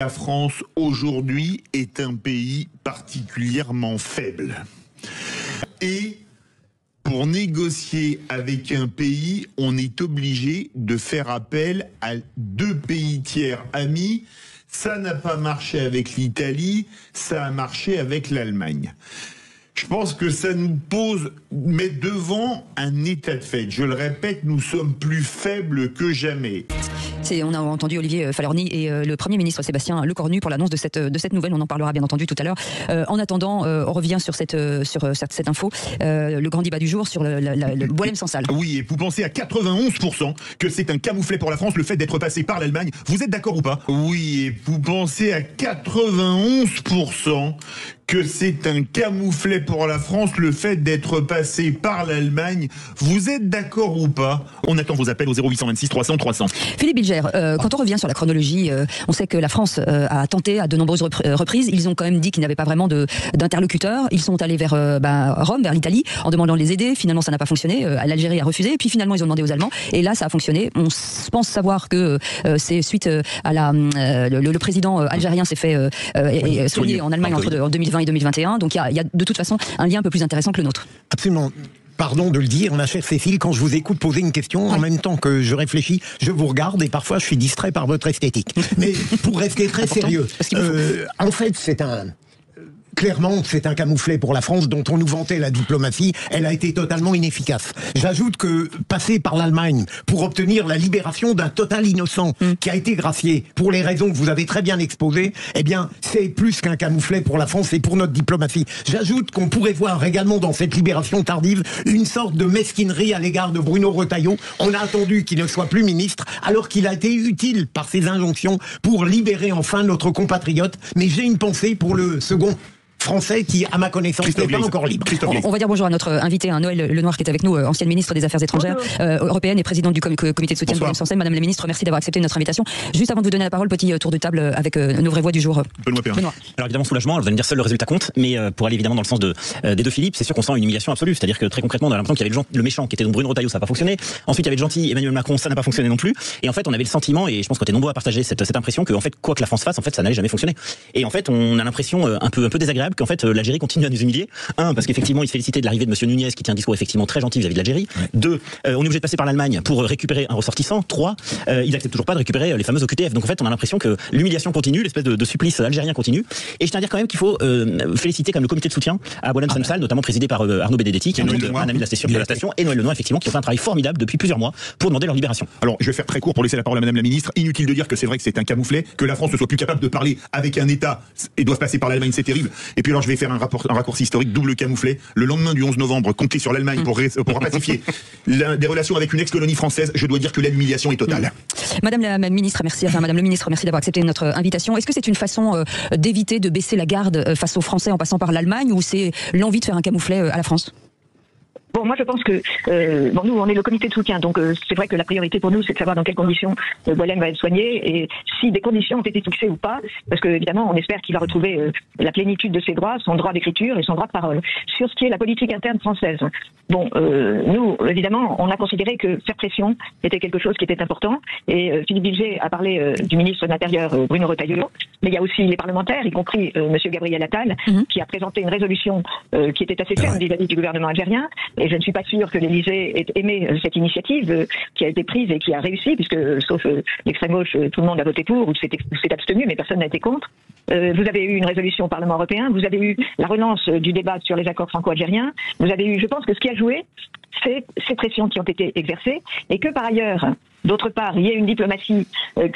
La France aujourd'hui est un pays particulièrement faible. Et pour négocier avec un pays, on est obligé de faire appel à deux pays tiers amis. Ça n'a pas marché avec l'Italie, ça a marché avec l'Allemagne. Je pense que ça nous met devant un état de fait. Je le répète, nous sommes plus faibles que jamais. On a entendu Olivier Falerni et le Premier ministre Sébastien Lecornu pour l'annonce de cette nouvelle. On en parlera bien entendu tout à l'heure. En attendant, on revient sur cette info. Le grand débat du jour sur le Boualem-Sansal. Oui, et vous pensez à 91% que c'est un camouflet pour la France, le fait d'être passé par l'Allemagne. Vous êtes d'accord ou pas? Oui, et vous pensez à 91% que c'est un camouflet pour la France, le fait d'être passé par l'Allemagne. Vous êtes d'accord ou pas? On attend vos appels au 0826 300 300. Philippe Bilger, quand on revient sur la chronologie, on sait que la France a tenté à de nombreuses reprises. Ils ont quand même dit qu'ils n'avaient pas vraiment d'interlocuteurs. Ils sont allés vers Rome, vers l'Italie, en demandant de les aider. Finalement, ça n'a pas fonctionné. L'Algérie a refusé. Et puis finalement, ils ont demandé aux Allemands. Et là, ça a fonctionné. On pense savoir que c'est suite à le président algérien s'est fait soigner en Allemagne en 2020 et 2021. Donc il y a de toute façon un lien un peu plus intéressant que le nôtre. Absolument. Pardon de le dire, ma chère Cécile, quand je vous écoute poser une question, en même temps que je réfléchis, je vous regarde et parfois je suis distrait par votre esthétique. Mais pour rester très sérieux, en fait clairement, c'est un camouflet pour la France dont on nous vantait la diplomatie. Elle a été totalement inefficace. J'ajoute que passer par l'Allemagne pour obtenir la libération d'un total innocent qui a été gracié pour les raisons que vous avez très bien exposées, eh bien, c'est plus qu'un camouflet pour la France et pour notre diplomatie. J'ajoute qu'on pourrait voir également dans cette libération tardive une sorte de mesquinerie à l'égard de Bruno Retailleau. On a attendu qu'il ne soit plus ministre alors qu'il a été utile par ses injonctions pour libérer enfin notre compatriote. Mais j'ai une pensée pour le second français qui, à ma connaissance, n'est pas encore libre. On va dire bonjour à notre invité, Noëlle Lenoir, qui est avec nous, ancienne ministre des Affaires étrangères européenne et présidente du comité de soutien de Boualem-Sansal. Madame la ministre, merci d'avoir accepté notre invitation. Juste avant de vous donner la parole, petit tour de table avec nos vraies voix du jour. Benoît. Alors évidemment, soulagement, vous allez me dire seul le résultat compte, mais pour aller évidemment dans le sens des deux Philippe, c'est sûr qu'on sent une humiliation absolue. C'est-à-dire que très concrètement, on a l'impression qu'il y avait le méchant qui était donc Bruno Retailleau, ça n'a pas fonctionné. Ensuite, il y avait le gentil Emmanuel Macron, ça n'a pas fonctionné non plus. Et en fait, on avait le sentiment, et je pense qu'on était nombreux à partager cette impression que en fait, quoi que la France fasse, en fait, ça n'allait jamais fonctionner. Et en fait, on a l'impression un peu désagréable qu'en fait l'Algérie continue à nous humilier. Parce qu'effectivement, il se félicitait de l'arrivée de monsieur Nunez qui tient un discours effectivement très gentil vis-à-vis de l'Algérie. Ouais. 2, on est obligé de passer par l'Allemagne pour récupérer un ressortissant. 3, ils acceptent toujours pas de récupérer les fameuses OQTF. Donc en fait, on a l'impression que l'humiliation continue, l'espèce de supplice algérien continue. Et je tiens à dire quand même qu'il faut féliciter comme le comité de soutien à Boualem-Sansal, notamment présidé par Arnaud Benedetti, qui est un ami de la station, et Noël Lenoir, effectivement, qui ont fait un travail formidable depuis plusieurs mois pour demander leur libération. Alors, je vais faire très court pour laisser la parole à Madame la ministre. Inutile de dire que c'est vrai que c'est un camouflet, que la France ne soit plus capable de parler avec un État et doivent passer par l'Allemagne, c'est terrible. Et puis alors, je vais faire un raccourci historique, double camouflet. Le lendemain du 11 novembre, compter sur l'Allemagne pour pacifier des relations avec une ex-colonie française, je dois dire que l'humiliation est totale. Madame la ministre, merci d'avoir accepté notre invitation. Est-ce que c'est une façon d'éviter de baisser la garde face aux Français en passant par l'Allemagne, ou c'est l'envie de faire un camouflet à la France ? Bon, moi je pense que nous on est le comité de soutien, donc c'est vrai que la priorité pour nous c'est de savoir dans quelles conditions Boualem va être soigné et si des conditions ont été fixées ou pas, parce que évidemment on espère qu'il va retrouver la plénitude de ses droits, son droit d'écriture et son droit de parole. Sur ce qui est la politique interne française, nous évidemment on a considéré que faire pression était quelque chose qui était important et Philippe Bilger a parlé du ministre de l'Intérieur Bruno Retailleau, mais il y a aussi les parlementaires, y compris monsieur Gabriel Attal, qui a présenté une résolution qui était assez ferme vis-à-sis du gouvernement algérien. Et je ne suis pas sûre que l'Élysée ait aimé cette initiative qui a été prise et qui a réussi, puisque sauf l'extrême gauche, tout le monde a voté pour ou s'est abstenu, mais personne n'a été contre. Vous avez eu une résolution au Parlement européen, vous avez eu la relance du débat sur les accords franco-algériens, vous avez eu, je pense que ce qui a joué, c'est ces pressions qui ont été exercées, et que par ailleurs, d'autre part, il y a une diplomatie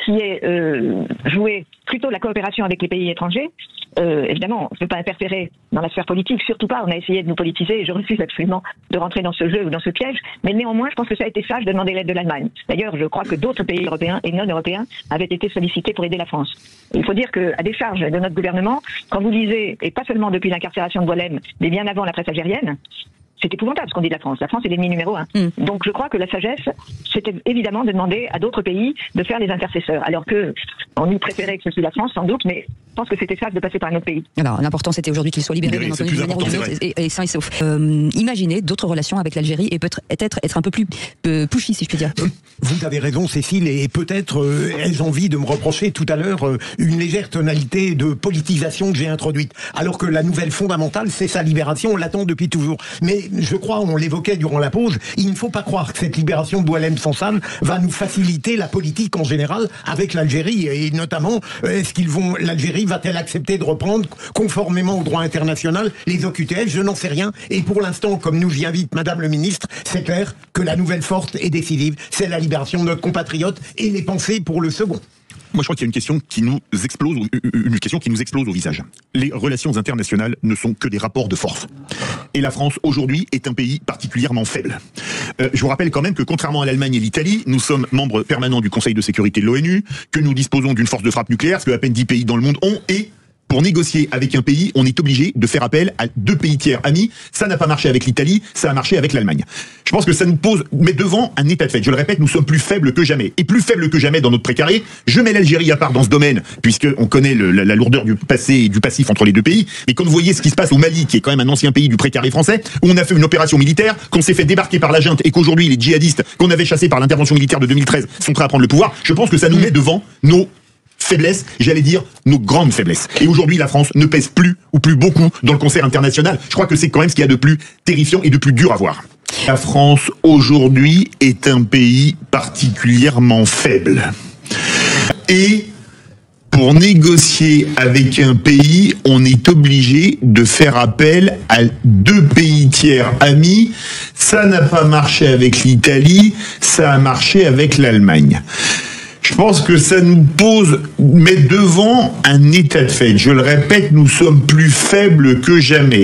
qui est jouée plutôt la coopération avec les pays étrangers. Évidemment, on ne peut pas interférer dans la sphère politique, surtout pas, on a essayé de nous politiser et je refuse absolument de rentrer dans ce jeu ou dans ce piège, mais néanmoins, je pense que ça a été sage de demander l'aide de l'Allemagne. D'ailleurs, je crois que d'autres pays européens et non européens avaient été sollicités pour aider la France. Il faut dire qu'à décharge de notre gouvernement, quand vous lisez, et pas seulement depuis l'incarcération de Boualem, mais bien avant la presse algérienne, c'est épouvantable ce qu'on dit de la France. La France est l'ennemi numéro 1. Donc je crois que la sagesse, c'était évidemment de demander à d'autres pays de faire les intercesseurs. Alors que on nous préférait que ce soit la France, sans doute, mais pense que c'était sage de passer par un autre pays. Alors, l'important, c'était aujourd'hui qu'il soit libéré, bien entendu, d'une manière ou d'une autre, et sain et sauf. Imaginez d'autres relations avec l'Algérie et peut-être être un peu plus pushy, si je puis dire. Vous avez raison, Cécile, et peut-être ai-je envie de me reprocher tout à l'heure une légère tonalité de politisation que j'ai introduite. Alors que la nouvelle fondamentale, c'est sa libération, on l'attend depuis toujours. Mais je crois, on l'évoquait durant la pause, il ne faut pas croire que cette libération de Boualem Sansal va nous faciliter la politique en général avec l'Algérie, et notamment, l'Algérie va-t-elle accepter de reprendre, conformément au droit international, les OQTF? Je n'en sais rien, et pour l'instant, comme nous y invite Madame le Ministre, c'est clair que la nouvelle forte et décisive, c'est la libération de notre compatriote, et les pensées pour le second. Moi, je crois qu'il y a une question qui nous explose au visage. Les relations internationales ne sont que des rapports de force. Et la France, aujourd'hui, est un pays particulièrement faible. Je vous rappelle quand même que, contrairement à l'Allemagne et l'Italie, nous sommes membres permanents du Conseil de sécurité de l'ONU, que nous disposons d'une force de frappe nucléaire, ce que à peine 10 pays dans le monde ont, et pour négocier avec un pays, on est obligé de faire appel à 2 pays tiers amis. Ça n'a pas marché avec l'Italie, ça a marché avec l'Allemagne. Je pense que ça nous met devant un état de fait. Je le répète, nous sommes plus faibles que jamais. Et plus faibles que jamais dans notre précaré. Je mets l'Algérie à part dans ce domaine, puisqu'on connaît la lourdeur du passé et du passif entre les 2 pays. Mais quand vous voyez ce qui se passe au Mali, qui est quand même un ancien pays du précaré français, où on a fait une opération militaire, qu'on s'est fait débarquer par la junte, et qu'aujourd'hui les djihadistes qu'on avait chassés par l'intervention militaire de 2013 sont prêts à prendre le pouvoir, je pense que ça nous met devant nos faiblesses, j'allais dire nos grandes faiblesses. Et aujourd'hui, la France ne pèse plus ou plus beaucoup dans le concert international. Je crois que c'est quand même ce qu'il y a de plus terrifiant et de plus dur à voir. La France, aujourd'hui, est un pays particulièrement faible. Et pour négocier avec un pays, on est obligé de faire appel à 2 pays tiers amis. Ça n'a pas marché avec l'Italie, ça a marché avec l'Allemagne. Je pense que ça nous met devant un état de fait. Je le répète, nous sommes plus faibles que jamais.